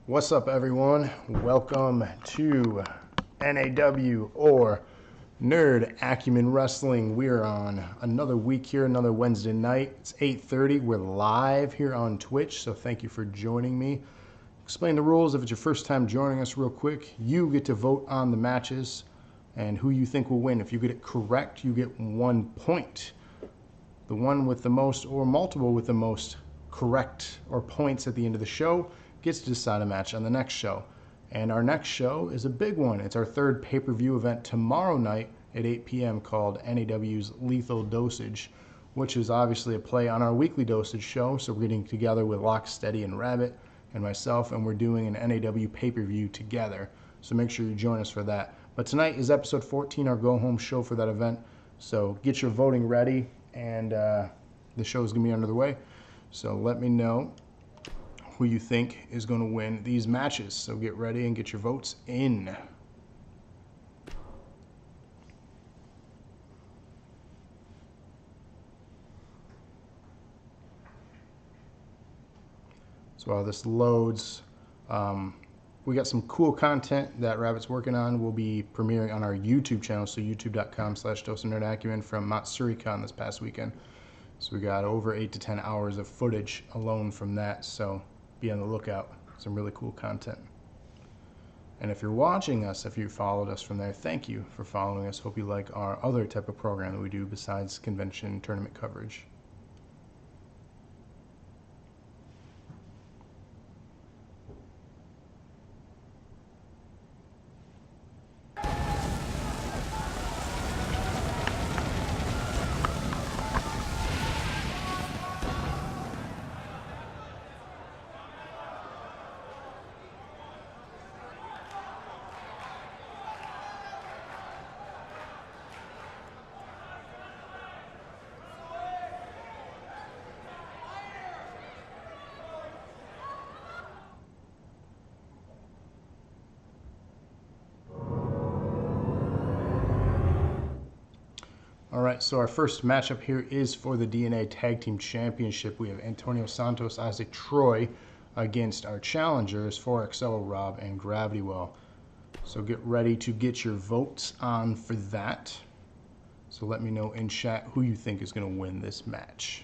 What's up, everyone? Welcome to NAW or Nerd Acumen Wrestling. We're on another week here, another Wednesday night. It's 8:30. We're live here on Twitch, so thank you for joining me. Explain the rules. If it's your first time joining us real quick, you get to vote on the matches and who you think will win. If you get it correct, you get 1 point. The one with the most or multiple with the most correct or points at the end of the show gets to decide a match on the next show. And our next show is a big one. It's our third pay-per-view event tomorrow night at 8 p.m. called NAW's Lethal Dosage, which is obviously a play on our weekly dosage show. So we're getting together with Locksteady and Rabbit and myself, and we're doing an NAW pay-per-view together. So make sure you join us for that. But tonight is episode 14, our go-home show for that event. So get your voting ready, and the show is going to be under the way. So let me know who you think is going to win these matches. So get ready and get your votes in. So while this loads, we got some cool content that Rabbit's working on. We'll be premiering on our YouTube channel, so youtube.com/DoseOfNerdAcumen from Matsuricon this past weekend. So we got over 8 to 10 hours of footage alone from that, so be on the lookout. Some really cool content. And if you're watching us, if you followed us from there, thank you for following us. Hope you like our other type of program that we do besides convention tournament coverage. All right, so our first matchup here is for the DNA Tag Team Championship. We have Antonio Santos, Isaac Troy against our challengers, 4XL, Rob, and GRAV1TY. So get ready to get your votes on for that. So let me know in chat who you think is going to win this match.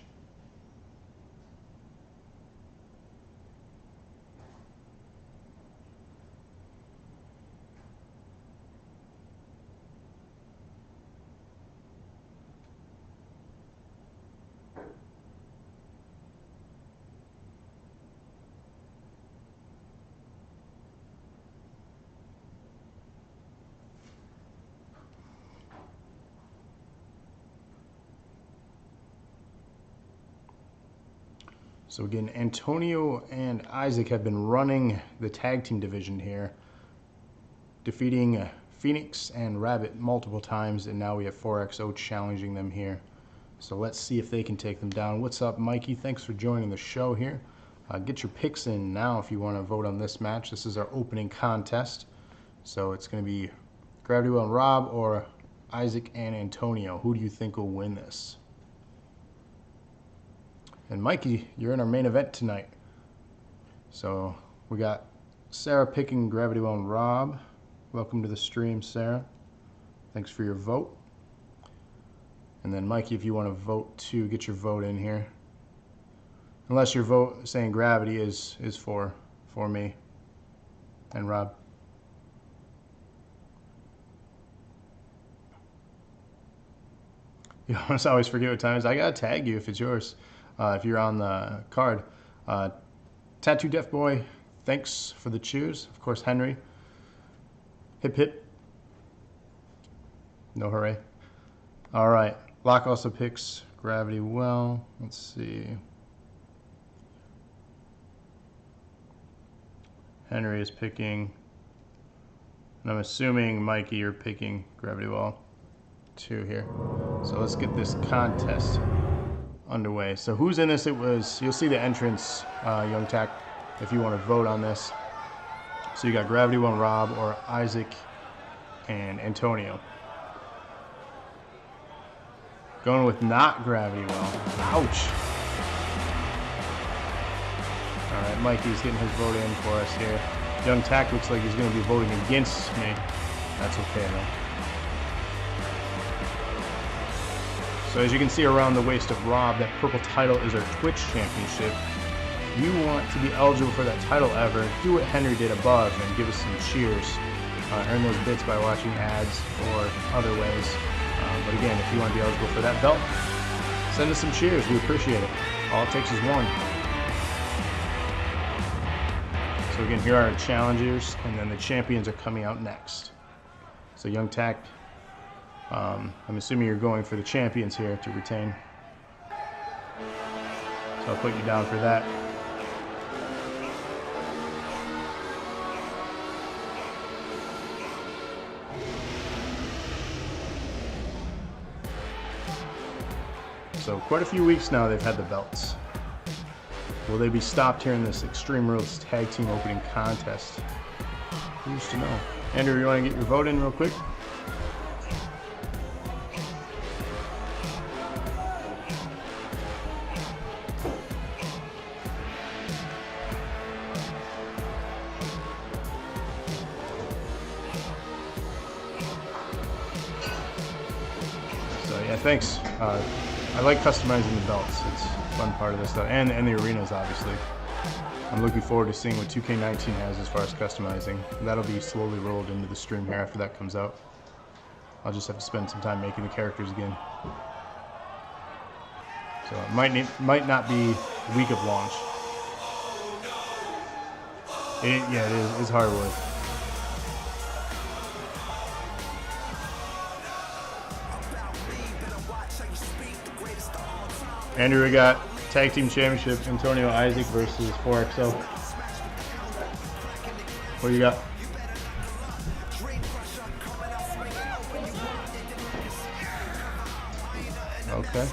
So again, Antonio and Isaac have been running the tag team division here, defeating Phoenix and Rabbit multiple times, and now we have 4XO challenging them here. So let's see if they can take them down. What's up, Mikey? Thanks for joining the show here. Get your picks in now if you want to vote on this match. This is our opening contest. So it's going to be GRAV1TY and Rob or Isaac and Antonio. Who do you think will win this? And Mikey, you're in our main event tonight. So we got Sarah picking GRAV1TY and Rob. Welcome to the stream, Sarah. Thanks for your vote. And then Mikey, if you want to vote too, get your vote in here. Unless your vote saying Gravity is for me and Rob. You almost always forget what time it is. I gotta tag you if it's yours. If you're on the card. Tattoo Deaf Boy, thanks for the cheers. Of course, Henry. Hip hip. No hooray. All right. Locke also picks Gravity well. Let's see. Henry is picking. And I'm assuming, Mikey, you're picking Gravity well too here. So let's get this contest underway. So who's in this? It was, you'll see the entrance, Young Tack, if you want to vote on this. So you got GRAV1TY and Rob or Isaac and Antonio. Going with not GRAV1TY well. Ouch. All right, Mikey's getting his vote in for us here. Young Tack looks like he's going to be voting against me. That's okay, though. So as you can see around the waist of Rob, that purple title is our Twitch championship. If you want to be eligible for that title ever, do what Henry did above and give us some cheers. Earn those bits by watching ads or other ways. But again, if you want to be eligible for that belt, send us some cheers. We appreciate it. All it takes is one. So again, here are our challengers, and then the champions are coming out next. So Young Tack, I'm assuming you're going for the champions here to retain. So I'll put you down for that. So quite a few weeks now they've had the belts. Will they be stopped here in this Extreme Rules Tag Team Opening Contest? Who's to know? Andrew, you want to get your vote in real quick? So yeah, thanks. I like customizing the belts. It's a fun part of this stuff, and the arenas, obviously. I'm looking forward to seeing what 2K19 has as far as customizing. That'll be slowly rolled into the stream here after that comes out. I'll just have to spend some time making the characters again. So it might not be week of launch. Yeah, it is. It's hard work. Andrew, we got Tag Team Championship, Antonio Isaac versus 4XO. What do you got? Okay.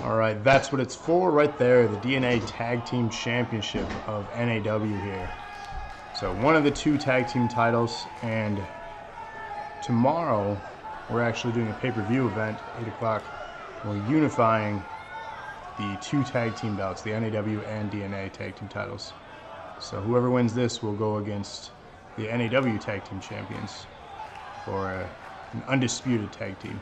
All right, that's what it's for right there, the DNA Tag Team Championship of NAW here. So one of the two tag team titles, and tomorrow we're actually doing a pay-per-view event, 8 o'clock. We're unifying the two tag team belts, the NAW and DNA tag team titles. So whoever wins this will go against the NAW tag team champions for an undisputed tag team.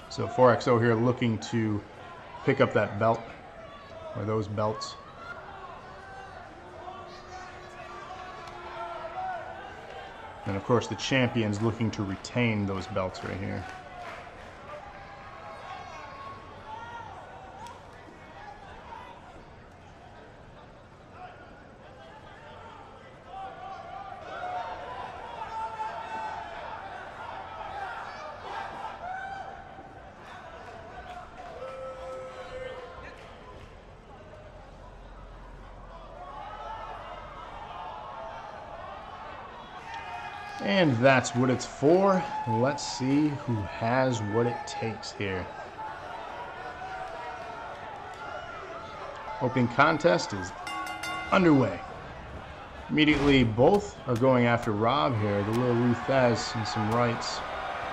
So 4XO here looking to pick up that belt, or those belts. And of course the champions looking to retain those belts right here. And that's what it's for. Let's see who has what it takes here. Opening contest is underway. Immediately, both are going after Rob here. The little Ruthez and some rights.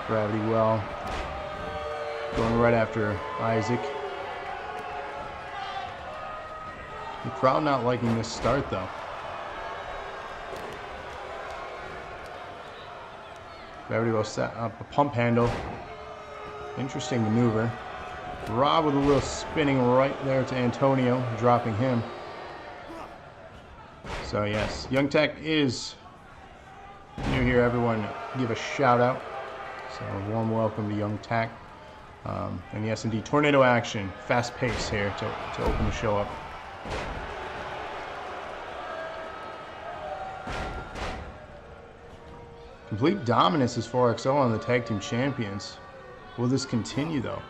GRAV1TY going right after Isaac. The crowd not liking this start though. GRAV1TY set up a pump handle. Interesting maneuver. Rob with a little spinning right there to Antonio, dropping him. So yes, Young Tech is new here. Everyone give a shout out. So a warm welcome to Young Tech. And yes, indeed, tornado action, fast pace here to open the show up. Complete dominance is 4XO on the tag team champions. Will this continue though?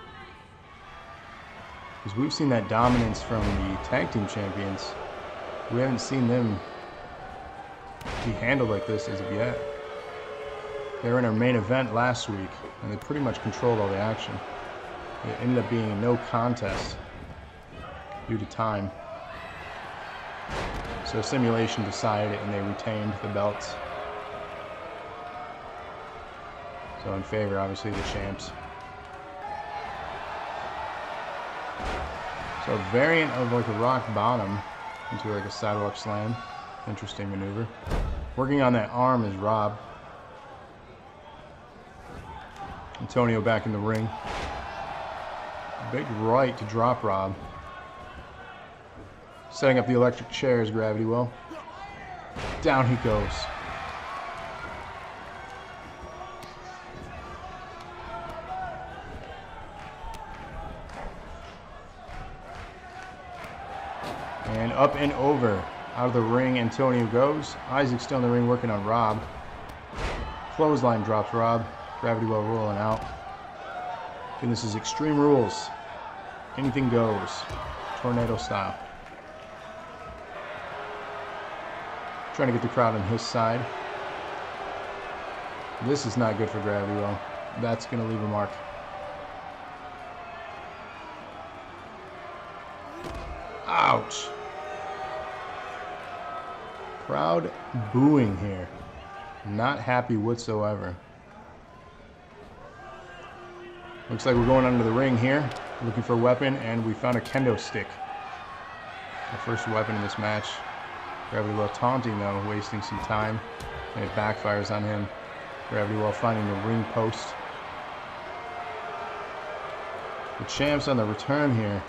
Because we've seen that dominance from the tag team champions. We haven't seen them be handled like this as of yet. They were in our main event last week, and they pretty much controlled all the action. It ended up being a no contest due to time. So simulation decided it, and they retained the belts. So in favor, obviously, the champs. So a variant of like a rock bottom into like a sidewalk slam. Interesting maneuver. Working on that arm is Rob. Antonio back in the ring. Big right to drop Rob. Setting up the electric chair is GRAV1TY. Down he goes. And up and over. Out of the ring, Antonio goes. Isaac's still in the ring working on Rob. Clothesline drops Rob. GRAV1TY rolling out. And this is Extreme Rules. Anything goes. Tornado style. Trying to get the crowd on his side. This is not good for GRAV1TY. That's going to leave a mark. Ouch. Crowd booing here. Not happy whatsoever. Looks like we're going under the ring here. Looking for a weapon, and we found a kendo stick. Our first weapon in this match. GRAV1TY taunting though, wasting some time. And it backfires on him. GRAV1TY finding the ring post. The champ's on the return here.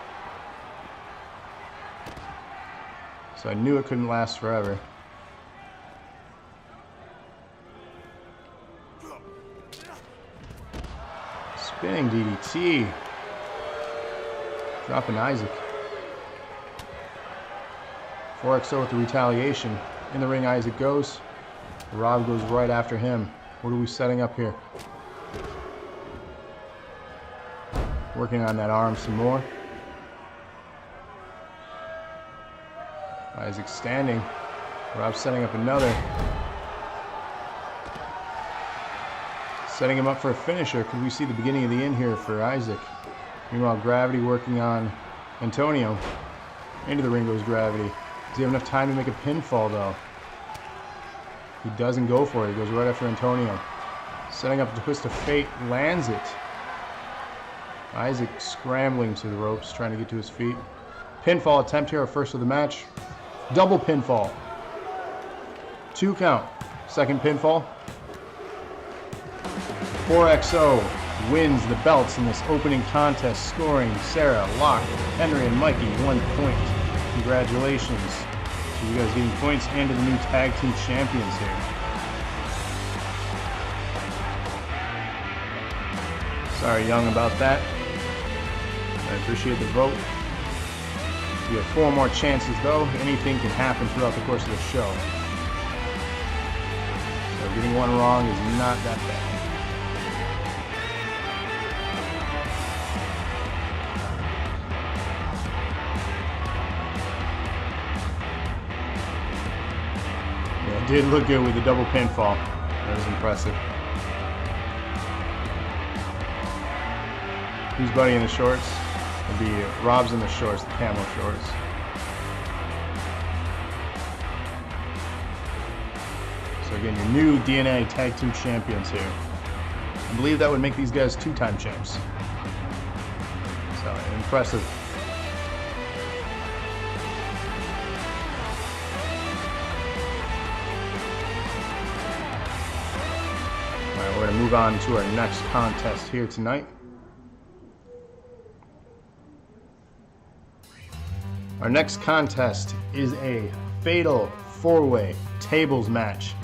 So I knew it couldn't last forever. Spinning DDT. Dropping Isaac. 4XO with the retaliation. In the ring, Isaac goes. Rob goes right after him. What are we setting up here? Working on that arm some more. Isaac standing. Rob setting up another. Setting him up for a finisher. Could we see the beginning of the end here for Isaac? Meanwhile, GRAV1TY working on Antonio. Into the ring goes GRAV1TY. Does he have enough time to make a pinfall though? He doesn't go for it. He goes right after Antonio. Setting up the twist of fate. Lands it. Isaac scrambling to the ropes, trying to get to his feet. Pinfall attempt here, our first of the match. Double pinfall. 2 count. Second pinfall. 4XO wins the belts in this opening contest, scoring Sarah, Locke, Henry, and Mikey 1 point. Congratulations to you guys getting points and to the new tag team champions here. Sorry, Young, about that. I appreciate the vote. We have 4 more chances, though. Anything can happen throughout the course of the show. So getting one wrong is not that bad. Yeah, it did look good with the double pinfall. That was impressive. Who's Buddy in the shorts? It'll be Rob's in the shorts, the camel shorts. So again, your new DNA Tag Team Champions here. I believe that would make these guys 2-time champs. So impressive. Alright, we're going to move on to our next contest here tonight. Our next contest is a fatal 4-way tables match.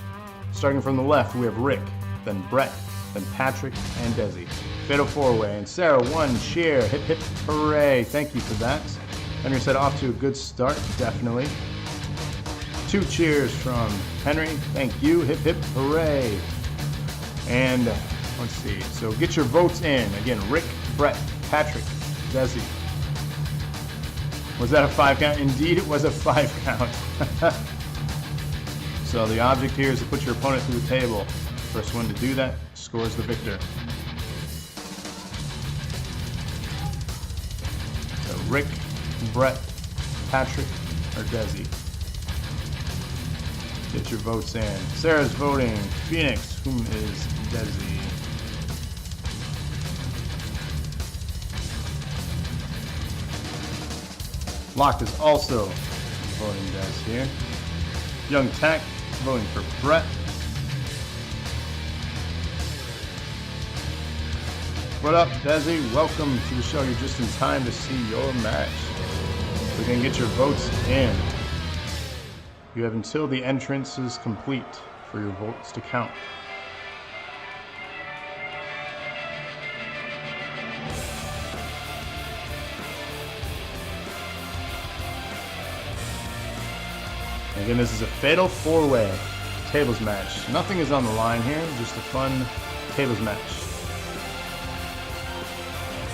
Starting from the left, we have Rick, then Brett, then Patrick, and Desi. Fatal 4-way. And Sarah, 1 cheer. Hip hip hooray. Thank you for that. Henry said off to a good start, definitely. 2 cheers from Henry. Thank you. Hip hip hooray. And let's see. So get your votes in. Again, Rick, Brett, Patrick, Desi. Was that a 5 count? Indeed, it was a 5 count. So the object here is to put your opponent through the table. First one to do that scores the victor. So Rick, Brett, Patrick, or Desi. Get your votes in. Sarah's voting Phoenix. Whom is Desi? Locke is also voting Des here. Young Tech voting for Brett. What up, Desi? Welcome to the show. You're just in time to see your match. We can get your votes in. You have until the entrance is complete for your votes to count. Again, this is a fatal 4-way tables match. Nothing is on the line here, just a fun tables match.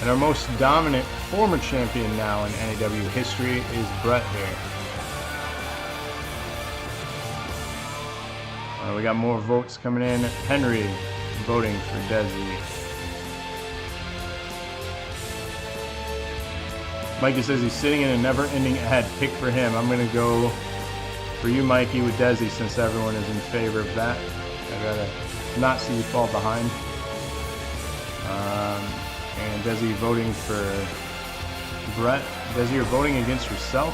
And our most dominant former champion now in NAW history is Brett here. We got more votes coming in. Henry voting for Desi. Mikey says he's sitting in a never-ending ad. Pick for him. I'm going to go for you, Mikey, with Desi, since everyone is in favor of that. I'd rather not see you fall behind. And Desi voting for Brett. Desi, you're voting against yourself?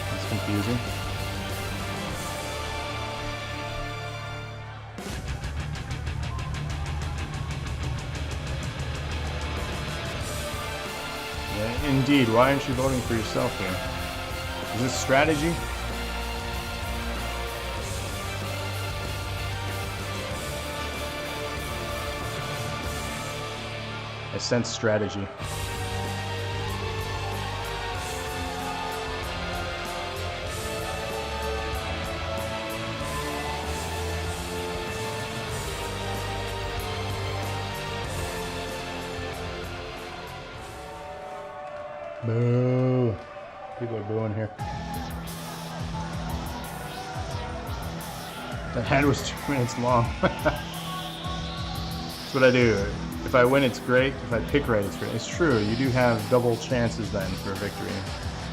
That's confusing. Yeah, indeed. Why aren't you voting for yourself here? Is this strategy? I sense strategy. Boo. People are booing here. That ad was 2 minutes long. That's what I do. If I win, it's great. If I pick right, it's great. It's true. You do have double chances then for a victory.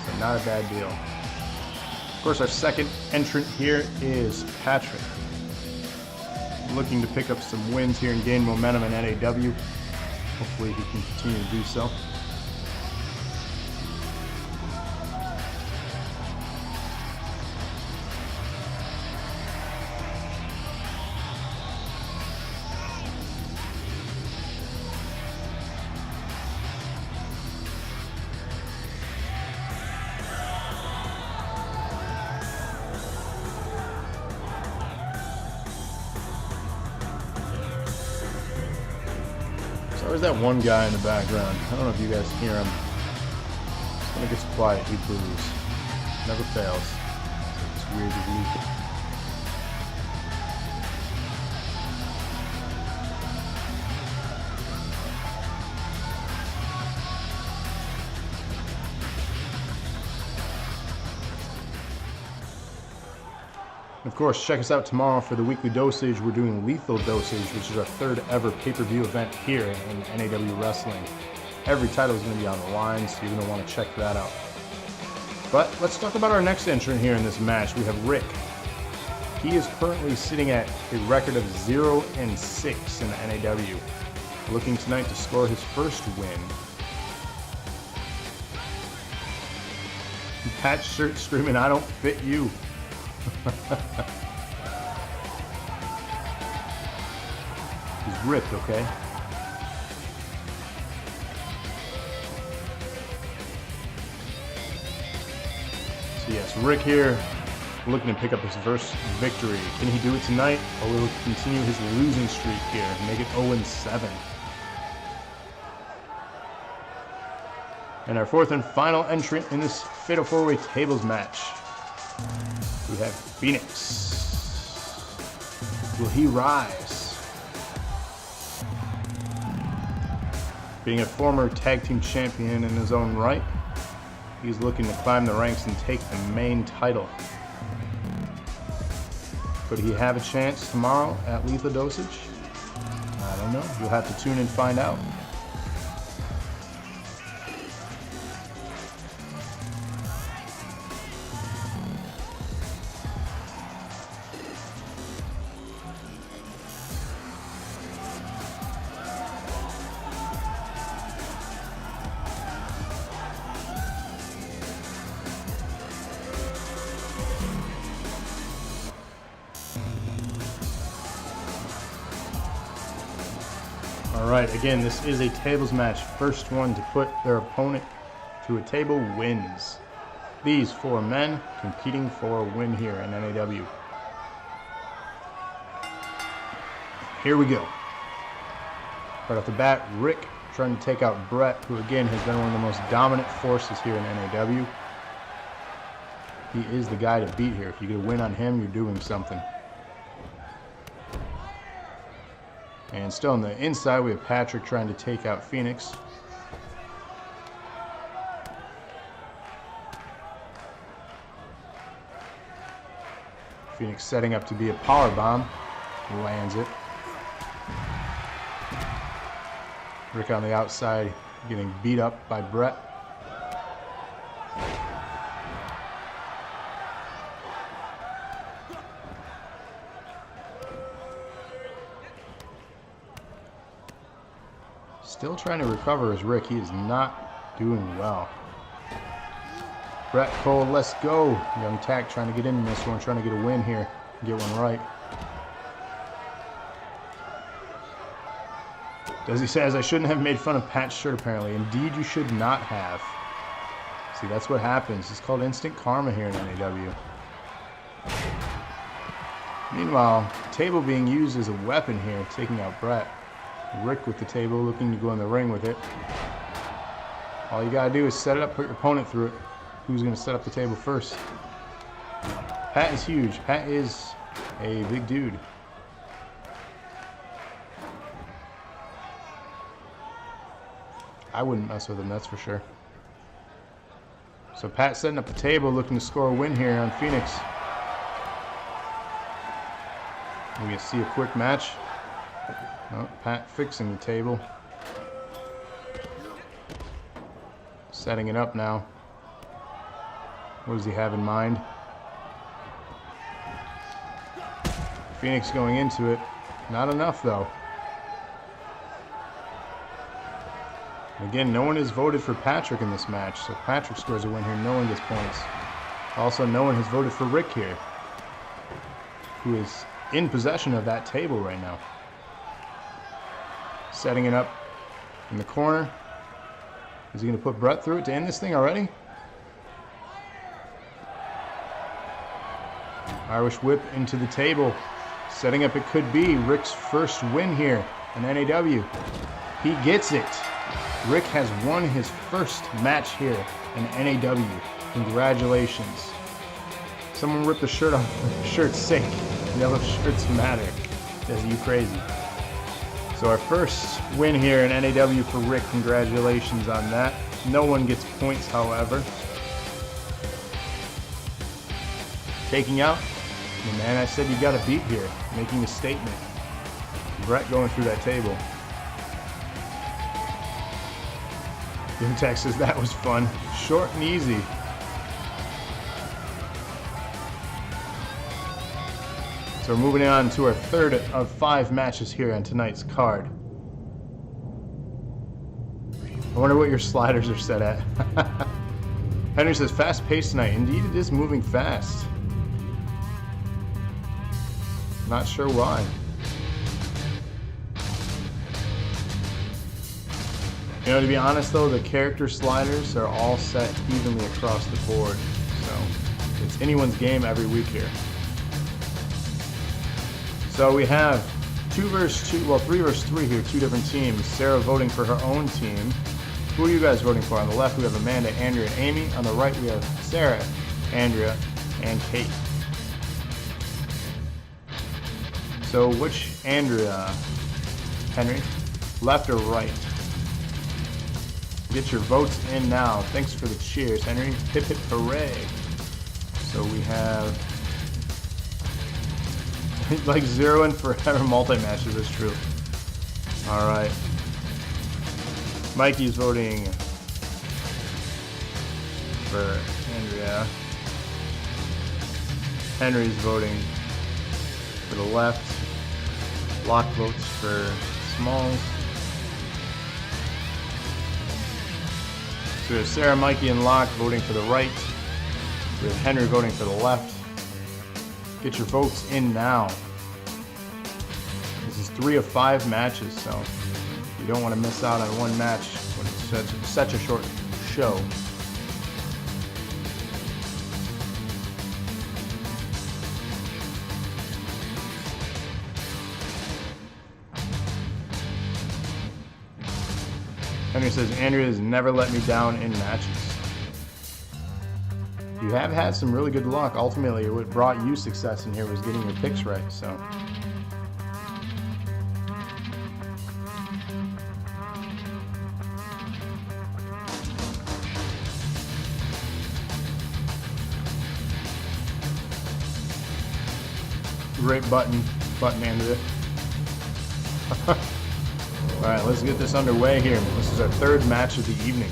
So not a bad deal. Of course, our second entrant here is Patrick. Looking to pick up some wins here and gain momentum in NAW. Hopefully he can continue to do so. There's that one guy in the background. I don't know if you guys hear him. When it gets quiet, he boos. Never fails. It's weird to read. Of course, check us out tomorrow for the weekly dosage. We're doing Lethal Dosage, which is our 3rd ever pay-per-view event here in NAW Wrestling. Every title is going to be on the line, so you're going to want to check that out. But let's talk about our next entrant here in this match. We have Rick. He is currently sitting at a record of 0-6 in the NAW. Looking tonight to score his first win. Patch shirt screaming, "I don't fit you." He's ripped, okay? So yes, Rick here looking to pick up his first victory. Can he do it tonight, or will he continue his losing streak here, make it 0-7? And our 4th and final entrant in this Fatal 4-Way Tables match, we have Phoenix. Will he rise? Being a former tag team champion in his own right, He's looking to climb the ranks and take the main title. Could he have a chance tomorrow at Lethal Dosage? I don't know. You'll have to tune in and find out. Alright, again, this is a tables match. First one to put their opponent to a table wins. These 4 men competing for a win here in NAW. Here we go. Right off the bat, Rick trying to take out Brett, who again has been one of the most dominant forces here in NAW. He is the guy to beat here. If you get a win on him, you're doing something. And still on the inside, we have Patrick trying to take out Phoenix. Phoenix setting up to be a power bomb. Lands it. Rick on the outside getting beat up by Brett. Still trying to recover as Rick. He is not doing well. Brett Cole, let's go. Young Tack trying to get in this one, trying to get a win here. Get one right. Desi says, I shouldn't have made fun of Pat's shirt apparently. Indeed, you should not have. See, that's what happens. It's called instant karma here in NAW. Meanwhile, table being used as a weapon here, taking out Brett. Rick with the table, looking to go in the ring with it. All you gotta do is set it up, put your opponent through it. Who's gonna set up the table first? Pat is huge. Pat is a big dude. I wouldn't mess with him, that's for sure. So Pat setting up the table, looking to score a win here on Phoenix. We can see a quick match. Oh, Pat fixing the table. Setting it up now. What does he have in mind? Phoenix going into it. Not enough though. Again, no one has voted for Patrick in this match, so Patrick scores a win here. No one gets points. Also, no one has voted for Rick here, who is in possession of that table right now. Setting it up in the corner. Is he going to put Brett through it to end this thing already? Irish whip into the table. Setting up, it could be Rick's first win here in NAW. He gets it. Rick has won his first match here in NAW. Congratulations. Someone ripped the shirt off for the shirt's sake. Yellow shirts matter. Is you crazy? So our first win here in NAW for Rick. Congratulations on that. No one gets points, however. Taking out the man I said you got to beat here. Making a statement. Brett going through that table. Young Tech says that was fun. Short and easy. So we're moving on to our third of 5 matches here on tonight's card. I wonder what your sliders are set at. Henry says, fast paced tonight. Indeed, it is moving fast. Not sure why. You know, to be honest though, the character sliders are all set evenly across the board. So it's anyone's game every week here. So we have 3 versus 3 here, 2 different teams. Sarah voting for her own team. Who are you guys voting for? On the left we have Amanda, Andrea, and Amy. On the right we have Sarah, Andrea, and Kate. So which Andrea, Henry? Left or right? Get your votes in now. Thanks for the cheers, Henry. Hip hip hooray. So we have like 0 and forever multi-matches, that's true. Alright. Mikey's voting for Andrea. Henry's voting for the left. Locke votes for Smalls. So we have Sarah, Mikey, and Locke voting for the right. We have Henry voting for the left. Get your votes in now. This is 3 of 5 matches, so you don't want to miss out on one match when it's such a short show. Henry says, Andrea has never let me down in matches. You have had some really good luck. Ultimately, what brought you success in here was getting your picks right, so. Great button, Andrea. Alright, let's get this underway here. This is our 3rd match of the evening.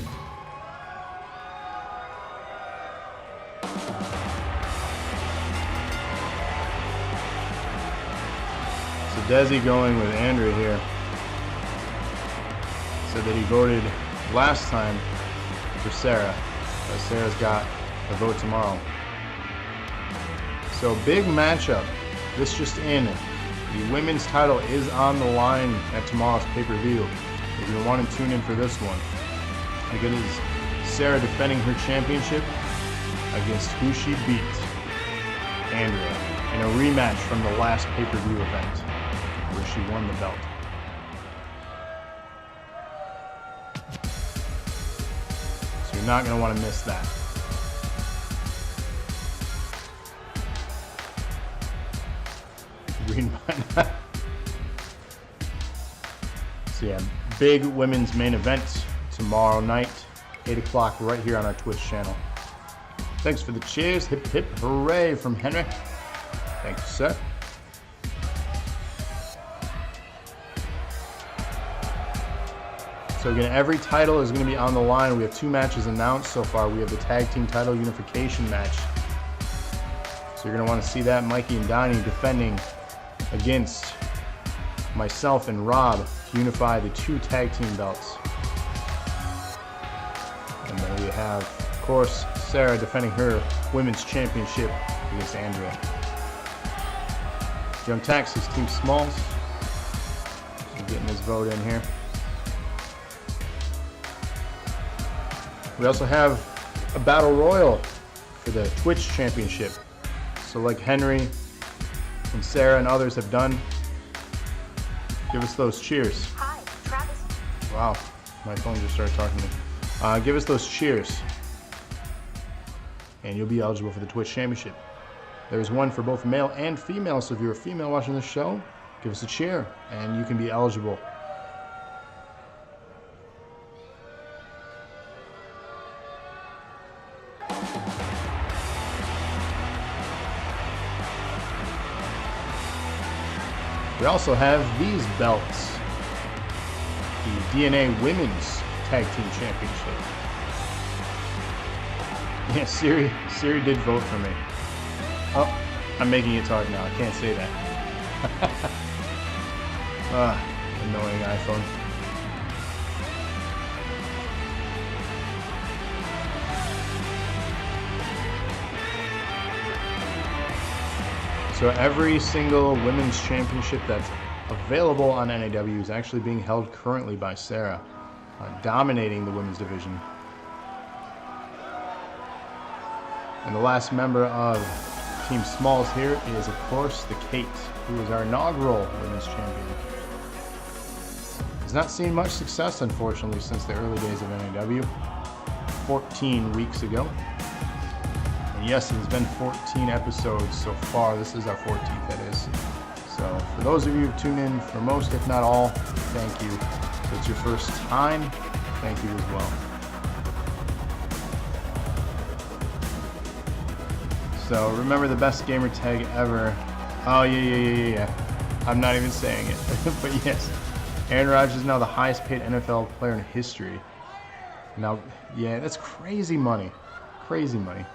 So Desi going with Andrea here. Said that he voted last time for Sarah. But Sarah's got a vote tomorrow. So big matchup. This just in. The women's title is on the line at tomorrow's pay-per-view. If you want to tune in for this one. Again, it is Sarah defending her championship against who she beat, Andrea, in a rematch from the last pay-per-view event where she won the belt. So you're not going to want to miss that. Green button. So yeah, big women's main event tomorrow night, 8 o'clock, right here on our Twitch channel. Thanks for the cheers. Hip hip hooray from Henry. Thank you, sir. So again, every title is going to be on the line. We have 2 matches announced so far. We have the tag team title unification match. So you're going to want to see that. Mikey and Donnie defending against myself and Rob to unify the 2 tag team belts. And then we have, of course, Sarah defending her women's championship against Andrea. Young Taxis, Team Smalls. So getting his vote in here. We also have a battle royal for the Twitch championship. So like Henry and Sarah and others have done, give us those cheers. Hi, Travis. Wow, my phone just started talking to me. Give us those cheers, and you'll be eligible for the Twitch Championship. There's one for both male and female, so if you're a female watching this show, give us a cheer, and you can be eligible. We also have these belts. The DNA Women's Tag Team Championship. Yeah, Siri did vote for me. Oh, I'm making it talk now. I can't say that. Annoying iPhone. So every single women's championship that's available on NAW is actually being held currently by Sarah, dominating the women's division. And the last member of Team Smalls here is, of course, the Kate, who is our inaugural women's champion. Has not seen much success, unfortunately, since the early days of NAW, 14 weeks ago. Yes, it's been 14 episodes so far. This is our 14th, that is. So for those of you who tune in for most, if not all, thank you. If it's your first time, thank you as well. So remember the best gamer tag ever. Oh, yeah. I'm not even saying it. But yes, Aaron Rodgers is now the highest paid NFL player in history. Now, yeah, that's crazy money. Crazy money.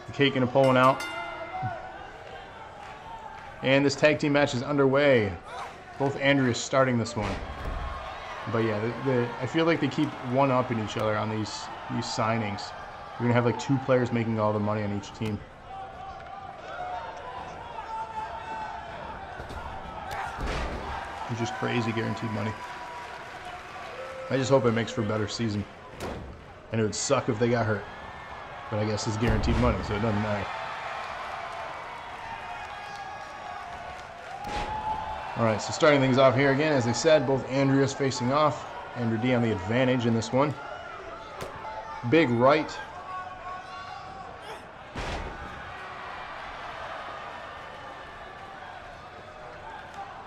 The cake gonna pull one out. And this tag team match is underway. Both Andreas starting this one. But yeah, I feel like they keep one-upping each other on these signings. You're gonna have like 2 players making all the money on each team. It's just crazy guaranteed money. I just hope it makes for a better season. And it would suck if they got hurt. But I guess it's guaranteed money, so it doesn't matter. Alright, so starting things off here again, as I said, both Andreas facing off. Andrew D on the advantage in this one. Big right.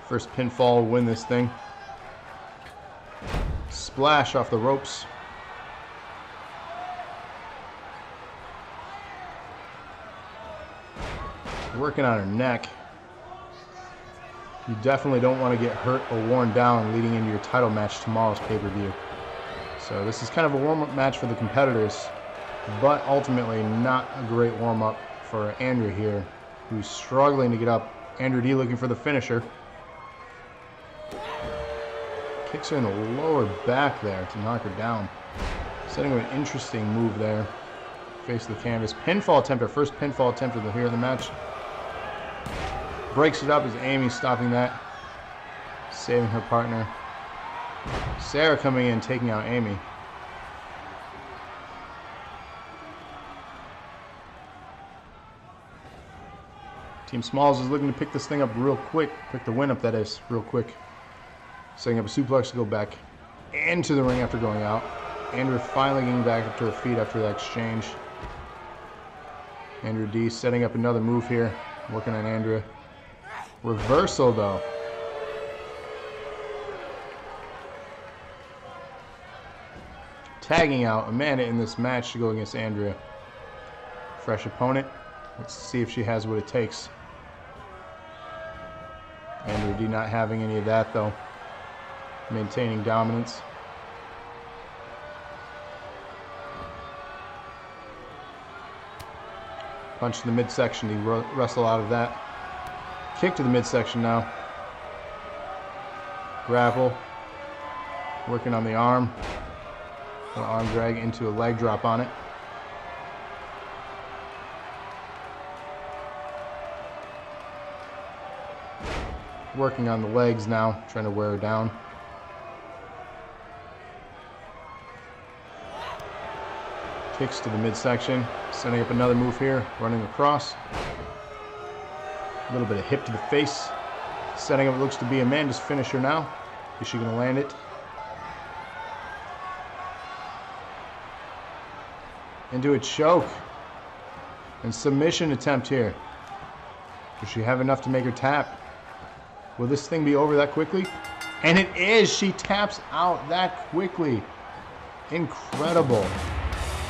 First pinfall will win this thing. Splash off the ropes. Working on her neck. You definitely don't want to get hurt or worn down leading into your title match tomorrow's pay-per-view. So this is kind of a warm-up match for the competitors, but ultimately not a great warm-up for Andrew here, who's struggling to get up. Andrew D looking for the finisher. Kicks her in the lower back there to knock her down. Setting up an interesting move there. Face of the canvas. Pinfall attempt, her first pinfall attempt of the here in the match. Breaks it up as Amy stopping that. Saving her partner. Sarah coming in, taking out Amy. Team Smalls is looking to pick this thing up real quick. Pick the win up, that is, real quick. Setting up a suplex to go back into the ring after going out. Andrew finally getting back up to her feet after that exchange. Andrew D setting up another move here. Working on Andrea. Reversal though. Tagging out Amanda in this match to go against Andrea. Fresh opponent. Let's see if she has what it takes. Andrea D not having any of that though. Maintaining dominance. Punch to the midsection to wrestle out of that. Kick to the midsection now. Grapple. Working on the arm. An arm drag into a leg drop on it. Working on the legs now, trying to wear her down. Kicks to the midsection, setting up another move here, running across. A little bit of hip to the face. Setting up what looks to be Amanda's finisher now. Is she going to land it? Into a choke. And submission attempt here. Does she have enough to make her tap? Will this thing be over that quickly? And it is! She taps out that quickly. Incredible.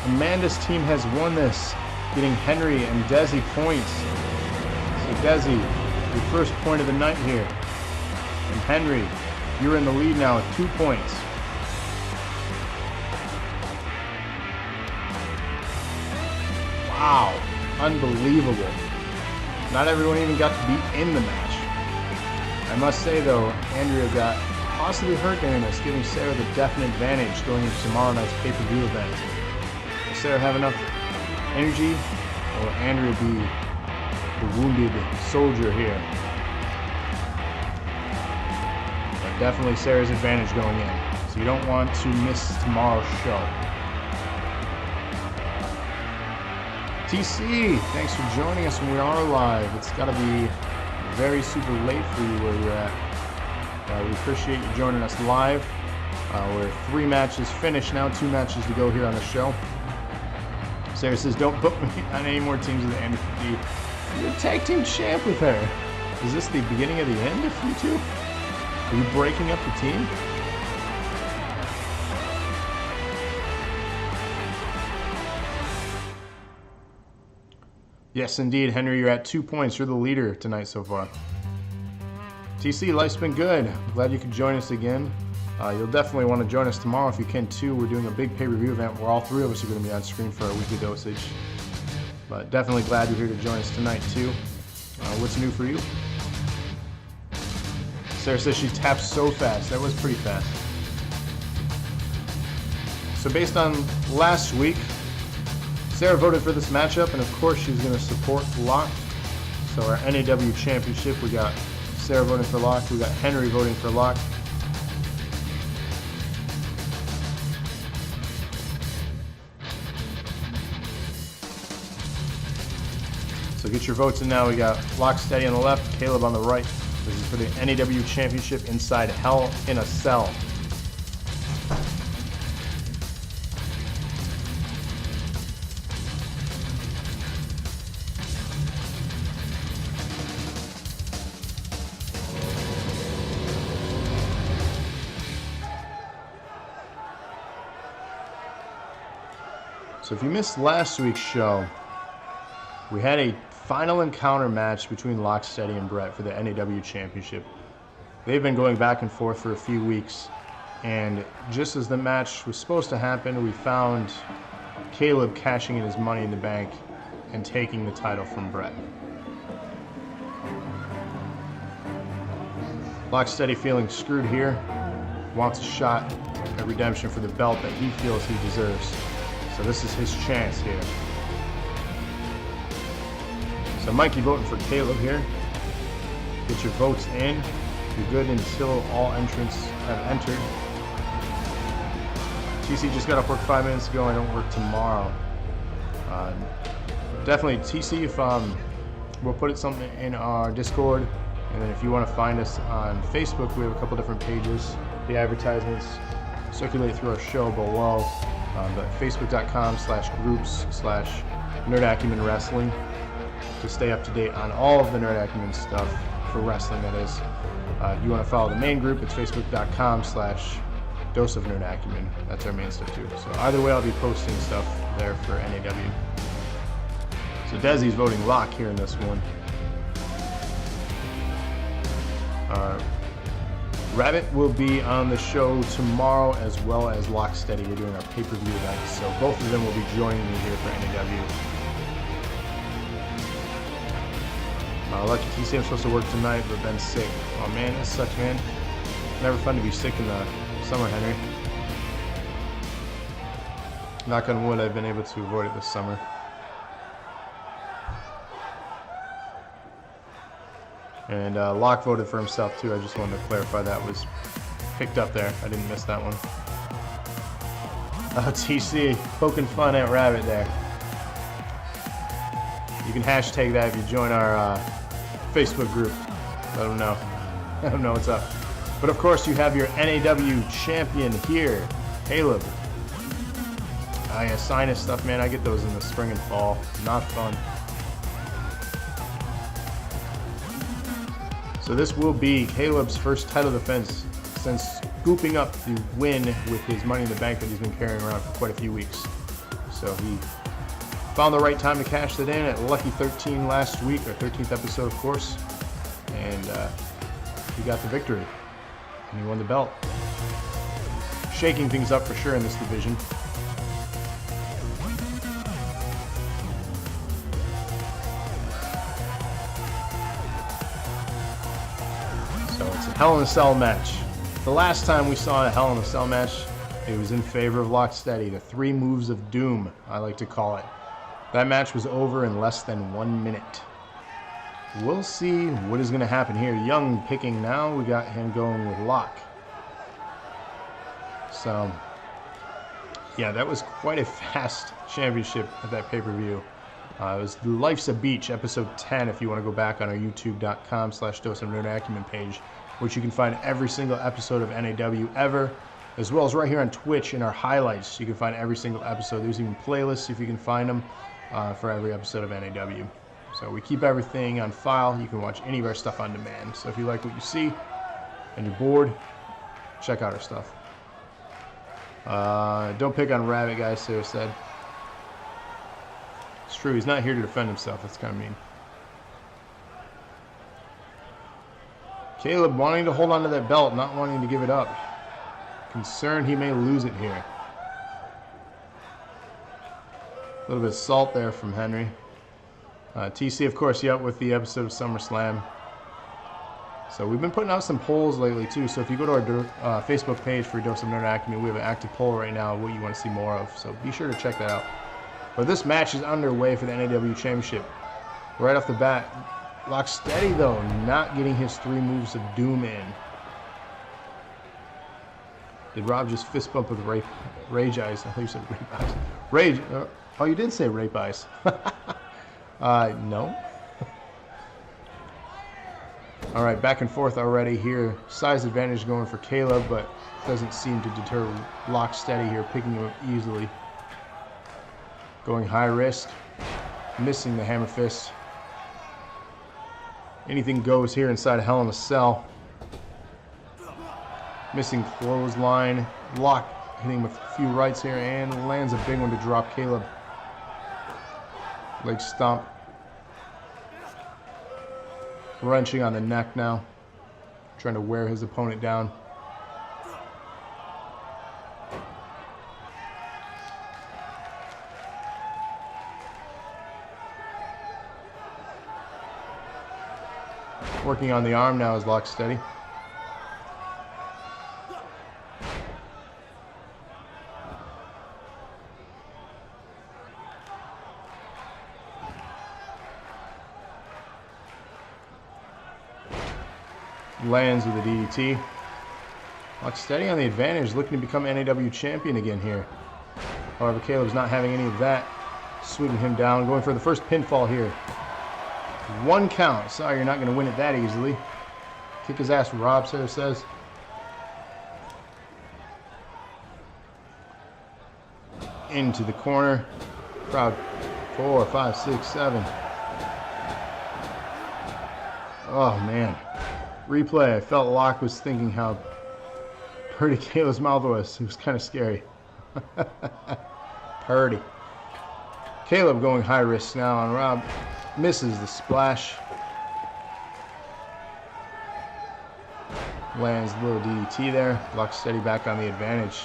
Amanda's team has won this, getting Henry and Desi points. So Desi, your first point of the night here. And Henry, you're in the lead now with 2 points. Wow, unbelievable. Not everyone even got to be in the match. I must say though, Andrea got possibly hurt during this, giving Sarah the definite advantage going into tomorrow night's pay-per-view event. Will Sarah have enough energy, or will Andrea be the wounded soldier here? But definitely Sarah's advantage going in, so you don't want to miss tomorrow's show. TC, thanks for joining us when we are live. It's got to be very super late for you where you're at. We appreciate you joining us live. We're 3 matches finished now, 2 matches to go here on the show. Sarah says, don't put me on any more teams with Andrew D. You're a tag team champ with her. Is this the beginning of the end of you two? Are you breaking up the team? Yes, indeed, Henry, you're at 2 points. You're the leader tonight so far. TC, life's been good. I'm glad you could join us again. You'll definitely want to join us tomorrow if you can too. We're doing a big pay-per-view event where all three of us are going to be on screen for our weekly dosage. But definitely glad you're here to join us tonight too. What's new for you? Sarah says she tapped so fast. That was pretty fast. So based on last week, Sarah voted for this matchup, and of course she's going to support Locke. So our NAW Championship, we got Sarah voting for Locke, we got Henry voting for Locke. So get your votes in now. We got Locke Steady on the left, Caleb on the right. This is for the NAW Championship inside Hell in a Cell. So if you missed last week's show, we had a final encounter match between Locke Steady and Brett for the NAW Championship. They've been going back and forth for a few weeks, and just as the match was supposed to happen, we found Caleb cashing in his Money in the Bank and taking the title from Brett. Locke Steady feeling screwed here, wants a shot at redemption for the belt that he feels he deserves. So this is his chance here. So Mikey voting for Caleb here. Get your votes in. You're good until all entrants have entered. TC just got off work 5 minutes ago. I don't work tomorrow. Definitely TC, if we'll put something in our Discord, and then if you want to find us on Facebook, we have a couple different pages. The advertisements circulate through our show below. But facebook.com/groups/Nerd Acumen Wrestling to stay up to date on all of the Nerd Acumen stuff for wrestling, that is. You want to follow the main group, it's facebook.com/Dose of Nerd Acumen. That's our main stuff too. So either way, I'll be posting stuff there for NAW. So Desi's voting Locke here in this one. Rabbit will be on the show tomorrow, as well as Locke Steady. We're doing our pay-per-view event, so both of them will be joining me here for NAW. Lucky TC, I'm supposed to work tonight, but been sick. Oh man, that sucks, man. Never fun to be sick in the summer, Henry. Knock on wood, I've been able to avoid it this summer. And Locke voted for himself too. I just wanted to clarify that was picked up there. I didn't miss that one. TC, poking fun at Rabbit there. You can hashtag that if you join our Facebook group. Let them know. Let them know what's up. But of course, you have your NAW champion here, Caleb. Yeah, sinus stuff, man. I get those in the spring and fall. Not fun. So this will be Caleb's first title defense since scooping up the win with his Money in the Bank that he's been carrying around for quite a few weeks. So he found the right time to cash that in at Lucky 13 last week, our 13th episode, of course. And he got the victory. And he won the belt. Shaking things up for sure in this division. So it's a Hell in a Cell match. The last time we saw a Hell in a Cell match, it was in favor of Locke Steady, the 3 moves of doom, I like to call it. That match was over in less than 1 minute. We'll see what is going to happen here. Young picking now. We got him going with Locke. So, yeah, that was quite a fast championship at that pay-per-view. It was Life's a Beach, episode 10, if you want to go back on our youtube.com/Dose of Nerd Acumen page, which you can find every single episode of NAW ever, as well as right here on Twitch in our highlights. You can find every single episode. There's even playlists, if you can find them, for every episode of NAW. So we keep everything on file. You can watch any of our stuff on demand. So if you like what you see and you're bored, check out our stuff. Don't pick on Rabbit, guys, Sarah said. true. He's not here to defend himself. That's kind of mean. Caleb wanting to hold on to that belt, not wanting to give it up. Concerned he may lose it here. A little bit of salt there from Henry. TC, of course, you up with the episode of SummerSlam. So we've been putting out some polls lately, too. So if you go to our Facebook page for Dose of Nerd Acumen, we have an active poll right now of what you want to see more of. So be sure to check that out. But this match is underway for the NAW Championship. Right off the bat, Lock Steady, though, not getting his 3 moves of doom in. Did Rob just fist bump with Rage Eyes? I thought you said Rape Eyes. Rage. Oh, you did say Rape Eyes. No. All right, back and forth already here. Size advantage going for Caleb, but doesn't seem to deter Lock Steady here, picking him up easily. Going high risk, missing the hammer fist. Anything goes here inside Hell in a Cell. Missing clothesline. Lock hitting with a few rights here and lands a big one to drop Caleb. Leg stomp. Wrenching on the neck now. Trying to wear his opponent down. Working on the arm now is Lock Steady. Lands with a DDT. Lock Steady on the advantage, looking to become NAW champion again here. However, Caleb's not having any of that. Sweeping him down, going for the first pinfall here. 1 count. Sorry, you're not going to win it that easily. Kick his ass, Rob says. Into the corner. Crowd 4, 5, 6, 7. Oh, man. Replay. I felt Locke was thinking how pretty Caleb's mouth was. It was kind of scary. Purdy. Caleb going high risk now on Rob. Misses the splash. Lands a little DDT there. Lock Steady back on the advantage.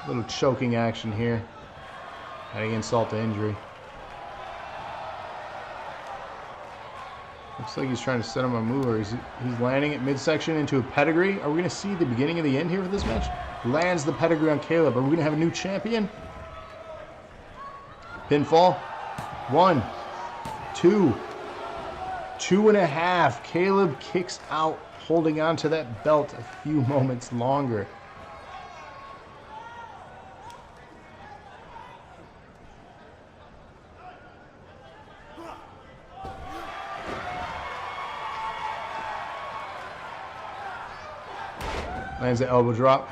Little choking action here. Adding insult to injury. Looks like he's trying to set him on a move, or he's landing it midsection into a pedigree. Are we going to see the beginning of the end here for this match? Lands the pedigree on Caleb. Are we going to have a new champion? Pinfall. 1, 2, 2.5. Caleb kicks out, holding on to that belt a few moments longer. Lands the elbow drop.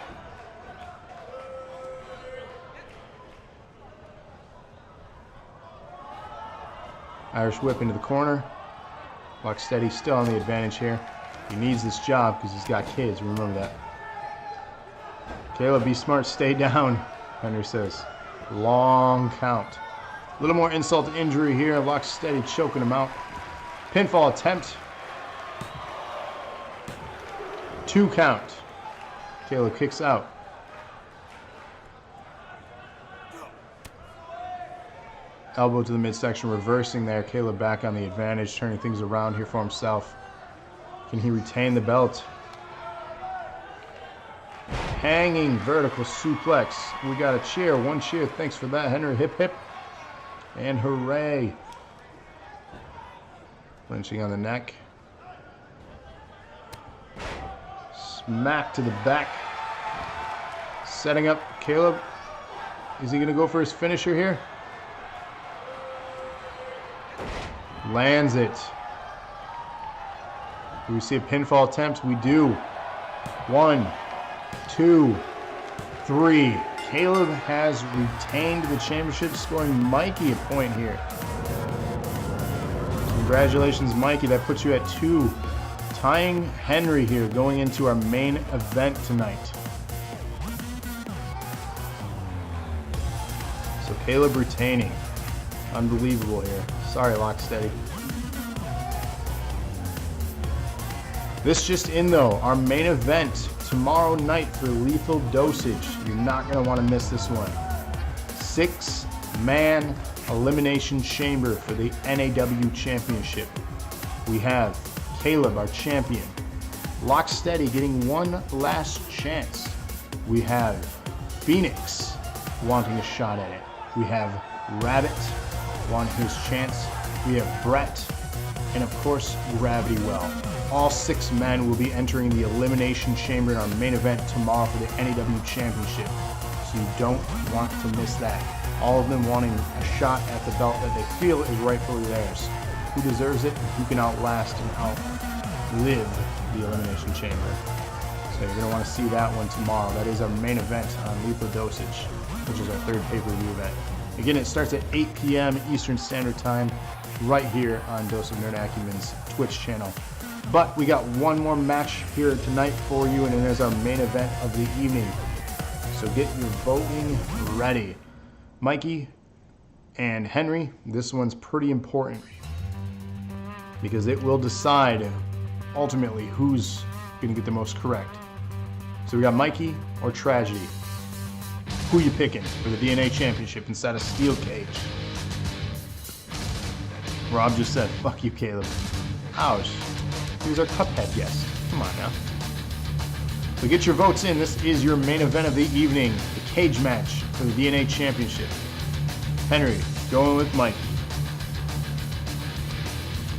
Irish whip into the corner. Lock Steady still on the advantage here. He needs this job because he's got kids. Remember that. Caleb, be smart. Stay down, Henry says. Long count. A little more insult to injury here. Lock Steady choking him out. Pinfall attempt. 2 count. Caleb kicks out. Elbow to the midsection, reversing there. Caleb back on the advantage, turning things around here for himself. Can he retain the belt? Hanging vertical suplex. We got a cheer, 1 cheer. Thanks for that, Henry. Hip, hip. And hooray. Clinching on the neck. Smack to the back. Setting up Caleb. Is he going to go for his finisher here? Lands it. Do we see a pinfall attempt? We do. 1, 2, 3. Caleb has retained the championship, scoring Mikey a point here. Congratulations, Mikey. That puts you at 2. Tying Henry here going into our main event tonight. So Caleb retaining. Unbelievable here. Sorry, Locksteady. This just in though, our main event tomorrow night for Lethal Dosage. You're not going to want to miss this one. 6-man elimination chamber for the NAW Championship. We have Caleb, our champion. Locksteady getting one last chance. We have Phoenix wanting a shot at it. We have Rabbit wanting his chance. We have Brett, and of course GRAV1TY. All 6 men will be entering the Elimination Chamber in our main event tomorrow for the NAW Championship. So you don't want to miss that. All of them wanting a shot at the belt that they feel is rightfully theirs. Who deserves it and who can outlast and outlive the Elimination Chamber. So you're going to want to see that one tomorrow. That is our main event on Lethal Dosage, which is our 3rd pay-per-view event. Again, it starts at 8 p.m. Eastern Standard Time right here on Dose of Nerd Acumen's Twitch channel. But we got one more match here tonight for you, and it is our main event of the evening. So get your voting ready. Mikey and Henry, this one's pretty important because it will decide ultimately who's going to get the most correct. So we got Mikey or Tragedy. Who you picking for the DNA Championship inside a steel cage? Rob just said, fuck you, Caleb. Ouch. He was our Cuphead guest. Come on now. So get your votes in. This is your main event of the evening. The cage match for the DNA Championship. Henry going with Mikey.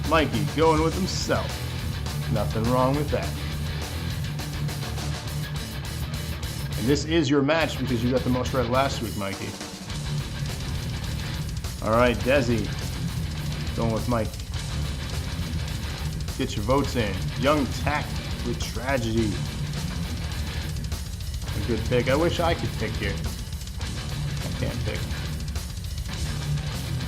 Mikey going with himself. Nothing wrong with that. And this is your match because you got the most right last week, Mikey. Alright, Desi going with Mikey. Get your votes in. Young Tack with Tragedy. A good pick. I wish I could pick here. I can't pick.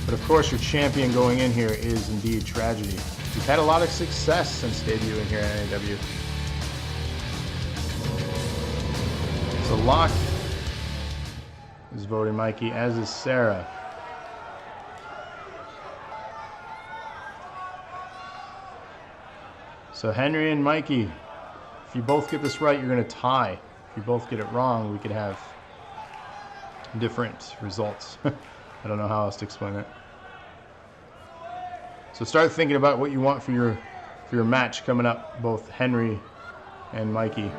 But of course your champion going in here is indeed Tragedy. He's had a lot of success since debuting here at NAW. So Locke is voting Mikey, as is Sarah. So Henry and Mikey, if you both get this right, you're going to tie. If you both get it wrong, we could have different results. I don't know how else to explain it. So start thinking about what you want for your match coming up, both Henry and Mikey.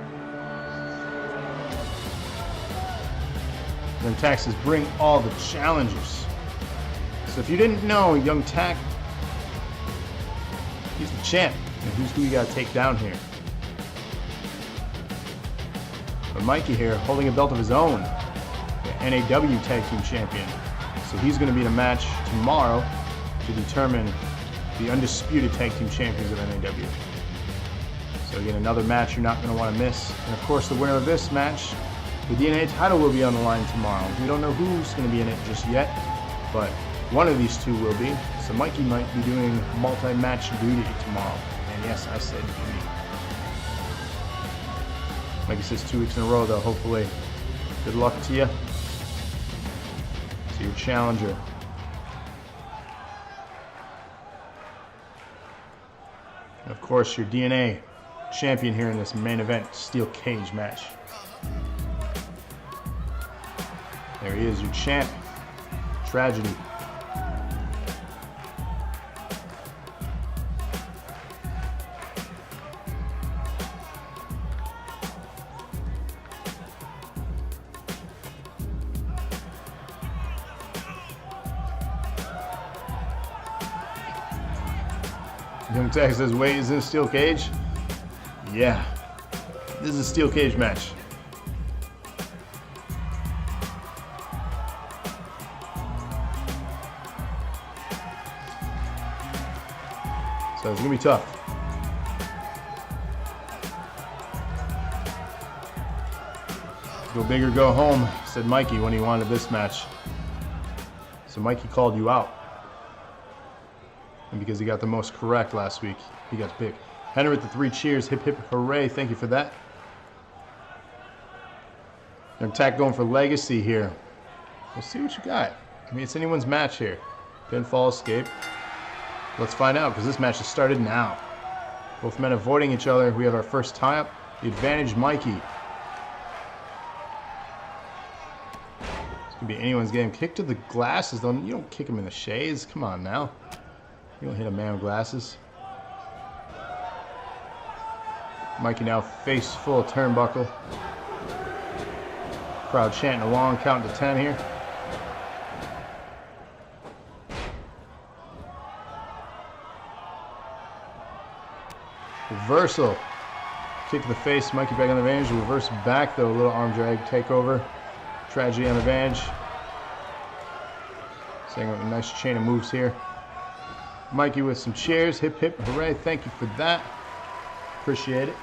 Young Tack says, bring all the challengers. So if you didn't know, Young Tack, he's the champ. And who's who you got to take down here? But Mikey here, holding a belt of his own, the NAW Tag Team Champion. So he's going to be in a match tomorrow to determine the undisputed Tag Team Champions of NAW. So again, another match you're not going to want to miss. And of course, the winner of this match, the DNA title will be on the line tomorrow. We don't know who's going to be in it just yet, but one of these two will be. So Mikey might be doing multi-match duty tomorrow. And yes, I said duty. Mikey says 2 weeks in a row, though, hopefully. Good luck to you. To your challenger. And of course, your DNA champion here in this main event steel cage match. There he is, your champ, Tragedy. Young Tech says, wait, is this a steel cage? Yeah, this is a steel cage match. So it's gonna be tough. Go big or go home, said Mikey when he wanted this match. So Mikey called you out. And because he got the most correct last week, he got to pick. Henry with the 3 cheers. Hip, hip, hooray. Thank you for that. Young Tack going for legacy here. We'll see what you got. I mean, it's anyone's match here. Pinfall escape. Let's find out, because this match has started now. Both men avoiding each other. We have our first tie-up. The advantage, Mikey. It's going to be anyone's game. Kick to the glasses, though. You don't kick him in the shades. Come on now. You don't hit a man with glasses. Mikey now face full of turnbuckle. Crowd chanting along, counting to 10 here. Reversal. Kick to the face. Mikey back on the advantage. Reverse back though. A little arm drag. Takeover. Tragedy on the advantage. Saying a nice chain of moves here. Mikey with some chairs. Hip hip hooray. Thank you for that. Appreciate it.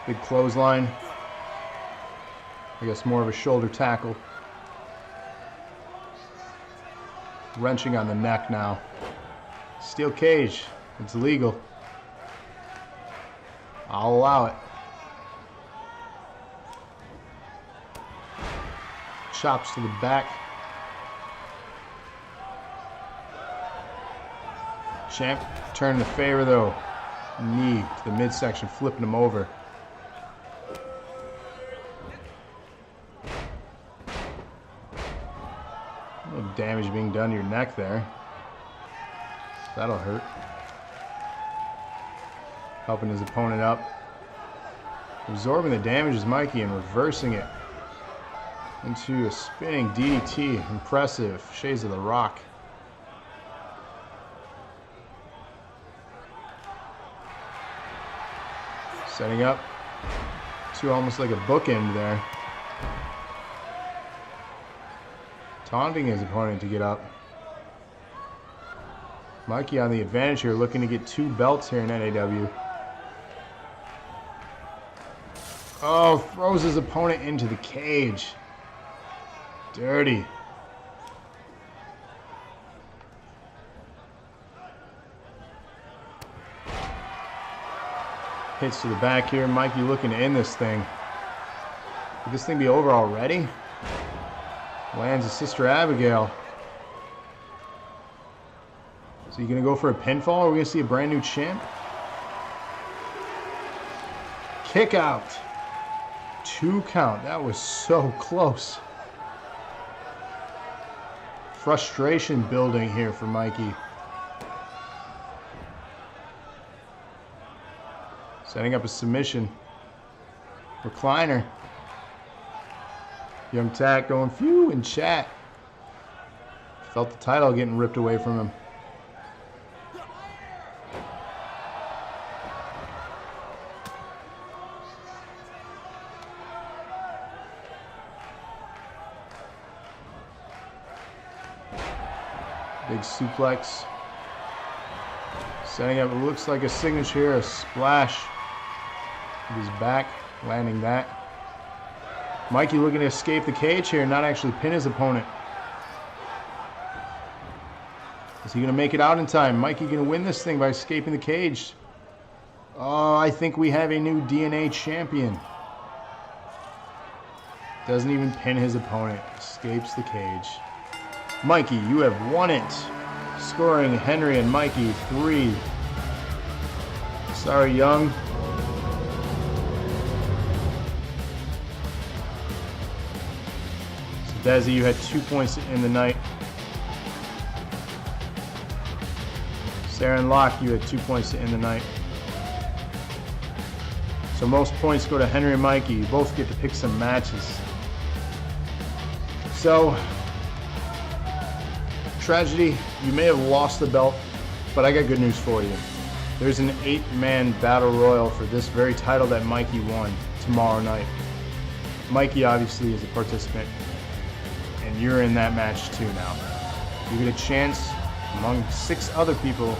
Big clothesline. I guess more of a shoulder tackle. Wrenching on the neck now. Steel cage. It's legal. I'll allow it. Chops to the back. Champ turning the favor though. Knee to the midsection, flipping him over. A little damage being done to your neck there. That'll hurt. Helping his opponent up. Absorbing the damage is Mikey and reversing it into a spinning DDT. Impressive. Shades of the Rock. Setting up to almost like a bookend there. Taunting his opponent to get up. Mikey on the advantage here, looking to get 2 belts here in NAW. Oh, throws his opponent into the cage. Dirty. Hits to the back here. Mikey looking to end this thing. Could this thing be over already? Lands a Sister Abigail. So you gonna go for a pinfall, or are we gonna see a brand new champ? Kick out. 2 count. That was so close. Frustration building here for Mikey. Setting up a submission. Recliner. Young Tack going phew in chat. Felt the title getting ripped away from him. Big suplex. Setting up, it looks like a signature here, a splash. With his back, landing that. Mikey looking to escape the cage here, not actually pin his opponent. Is he going to make it out in time? Mikey going to win this thing by escaping the cage. Oh, I think we have a new DNA champion. Doesn't even pin his opponent. Escapes the cage. Mikey, you have won it. Scoring Henry and Mikey 3. Sorry, Young. Desi, you had 2 points in the night. Sarah and Locke, you had 2 points in the night. So most points go to Henry and Mikey. You both get to pick some matches. So, Tragedy, you may have lost the belt, but I got good news for you. There's an 8-man battle royal for this very title that Mikey won tomorrow night. Mikey obviously is a participant, and you're in that match too now. You get a chance among 6 other people,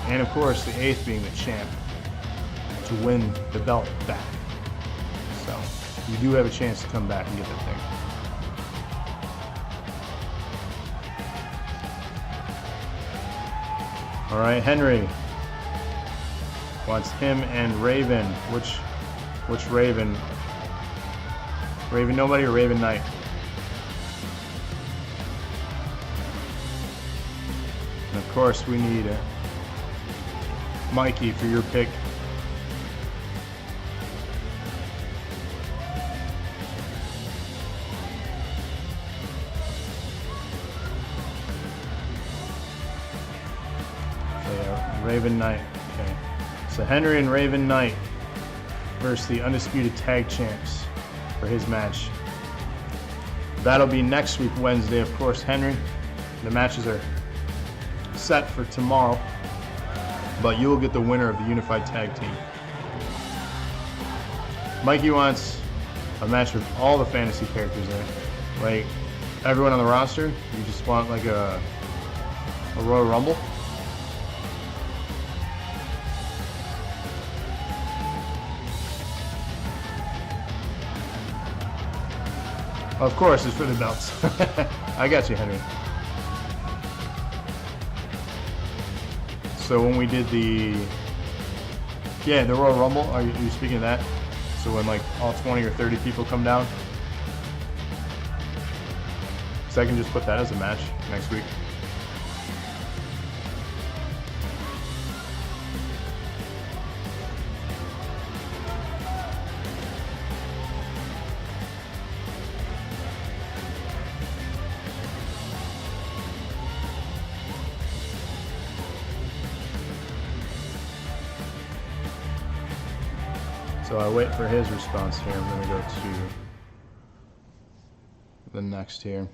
and of course the 8th being the champ, to win the belt back. So you do have a chance to come back and get that thing. All right, Henry. wants him and Raven. Which Raven? Raven Nobody or Raven Knight? And of course, we need Mikey for your pick. So yeah, Raven Knight. Okay. So Henry and Raven Knight versus the Undisputed Tag Champs for his match. That'll be next week, Wednesday, of course, Henry. The matches are set for tomorrow, but you will get the winner of the Unified Tag Team. Mikey wants a match with all the fantasy characters there. Like, everyone on the roster? You just want like a Royal Rumble? Of course, it's for the belts. I got you, Henry. So when we did the Royal Rumble, are you speaking of that? So when like all 20 or 30 people come down? So I can just put that as a match next week. So I wait for his response here. I'm going to go to the next here.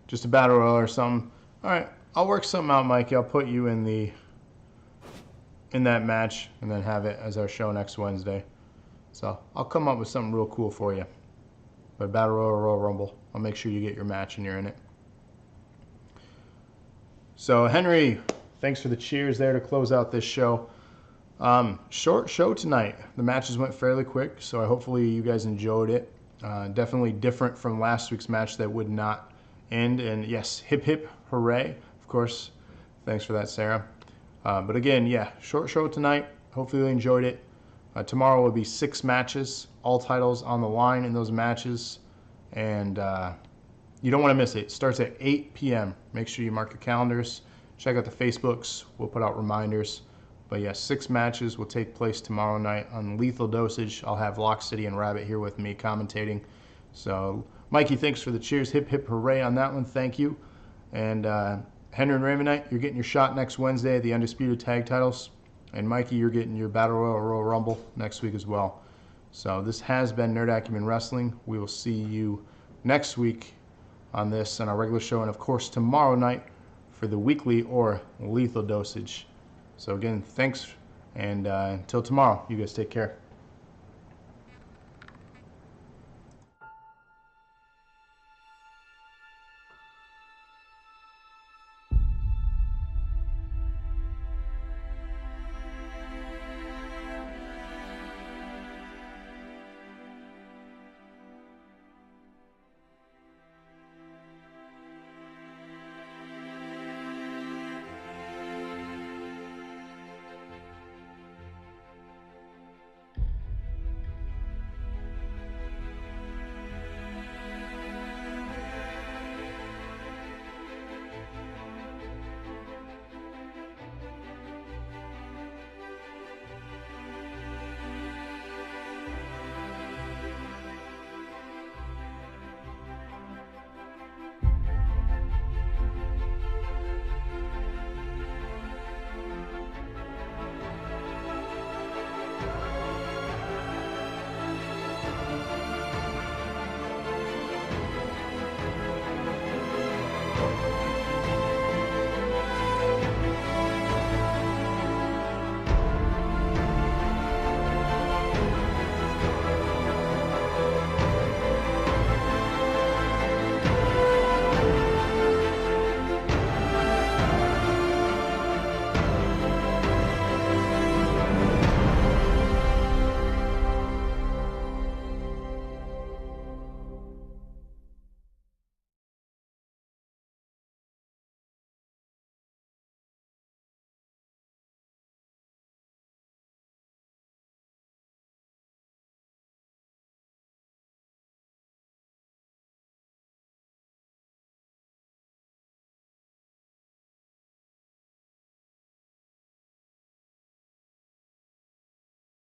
Just a battle royal or something. All right, I'll work something out, Mikey. I'll put you in that match and then have it as our show next Wednesday. So I'll come up with something real cool for you. But battle royal or Royal Rumble, I'll make sure you get your match and you're in it. So Henry, thanks for the cheers there to close out this show. Short show tonight. The matches went fairly quick, so hopefully you guys enjoyed it. Definitely different from last week's match that would not end. And yes, hip hip hooray. Of course, thanks for that, Sarah. But again, yeah, short show tonight. Hopefully you enjoyed it. Tomorrow will be 6 matches, all titles on the line in those matches. And you don't want to miss it. It starts at 8 p.m. Make sure you mark your calendars. Check out the Facebooks. We'll put out reminders. But yes, 6 matches will take place tomorrow night on Lethal Dosage. I'll have Lock City and Rabbit here with me commentating. So, Mikey, thanks for the cheers. Hip, hip, hooray on that one. Thank you. And Henry and Raven Knight, you're getting your shot next Wednesday at the Undisputed Tag Titles. And Mikey, you're getting your Battle Royal or Royal Rumble next week as well. So this has been Nerd Acumen Wrestling. We will see you next week on this and our regular show, and of course tomorrow night for the weekly or Lethal Dosage. So again, thanks, and until tomorrow, you guys take care.